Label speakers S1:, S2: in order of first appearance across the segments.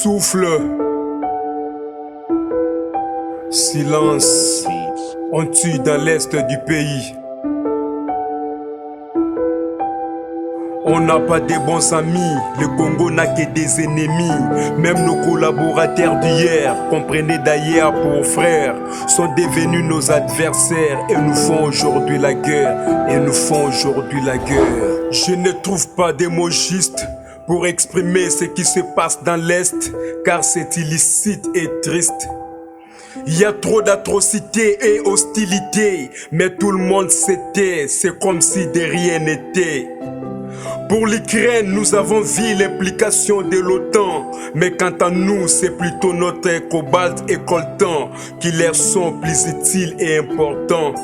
S1: Souffle. Silence. On tue dans l'est du pays. On n'a pas de bons amis, le Congo n'a que des ennemis. Même nos collaborateurs d'hier, comprenez d'ailleurs pour frères, sont devenus nos adversaires et nous font aujourd'hui la guerre. Je ne trouve pas des mots justes pour exprimer ce qui se passe dans l'Est, car c'est illicite et triste. Il y a trop d'atrocités et hostilités, mais tout le monde s'était, c'est comme si de rien n'était. Pour l'Ukraine, nous avons vu l'implication de l'OTAN, mais quant à nous, c'est plutôt notre cobalt et coltan qui leur sont plus utiles et importants.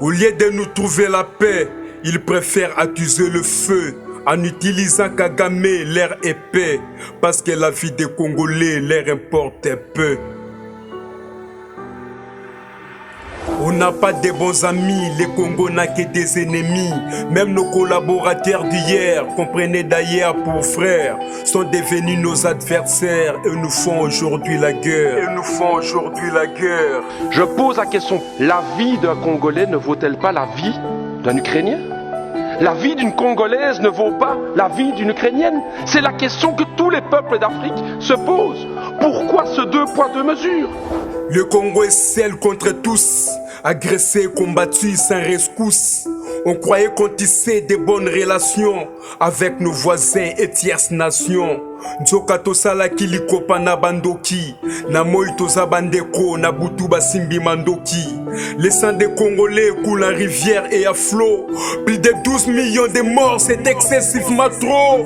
S1: Au lieu de nous trouver la paix, ils préfèrent accuser le feu en utilisant Kagame, leur épée, parce que la vie des Congolais leur importe peu. On n'a pas de bons amis, le Congo n'a que des ennemis. Même nos collaborateurs d'hier, comprenez d'ailleurs pour frères, sont devenus nos adversaires et nous font aujourd'hui la guerre.
S2: Je pose la question, la vie d'un Congolais ne vaut-elle pas la vie d'un Ukrainien? La vie d'une Congolaise ne vaut pas la vie d'une Ukrainienne? C'est la question que tous les peuples d'Afrique se posent. Pourquoi ce deux poids deux mesures?
S1: Le Congo est seul contre tous, agressé, combattu sans rescousse. On croyait qu'on tissait de bonnes relations avec nos voisins et tierces nations. Nzoka tosala kilikopa na bandoki, na moi toza bandeko, na butu basimbi mandoki. Le sang des Congolais coule en rivière et à flot. Plus de 12 millions de morts, c'est excessivement trop.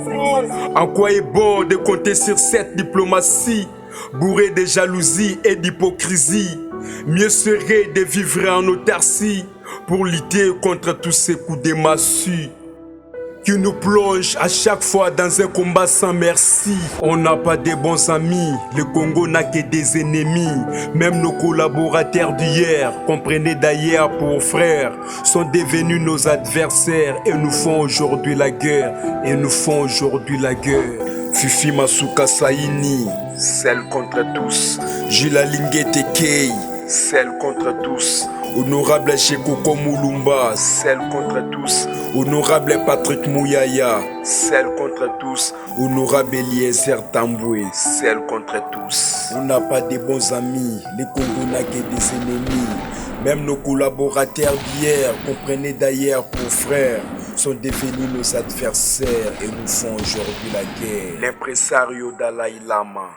S1: En quoi est bon de compter sur cette diplomatie bourrée de jalousie et d'hypocrisie? Mieux serait de vivre en autarcie pour lutter contre tous ces coups de massue qui nous plongent à chaque fois dans un combat sans merci. On n'a pas de bons amis, le Congo n'a que des ennemis. Même nos collaborateurs d'hier, comprenez d'ailleurs pour frères, sont devenus nos adversaires et nous font aujourd'hui la guerre. Fifi Masuka Saini, celle contre tous. Gila Lingete Kei, celle contre tous. Honorable Chekoko Mulumba, celle contre tous. Honorable Patrick Mouyaya, celle contre tous. Honorable Eliezer Tamboué, celle contre tous. On n'a pas de bons amis, les Congo n'a que des ennemis. Même nos collaborateurs d'hier, comprenez d'ailleurs pour frères, sont devenus nos adversaires et nous font aujourd'hui la guerre. L'impresario Dalai Lama.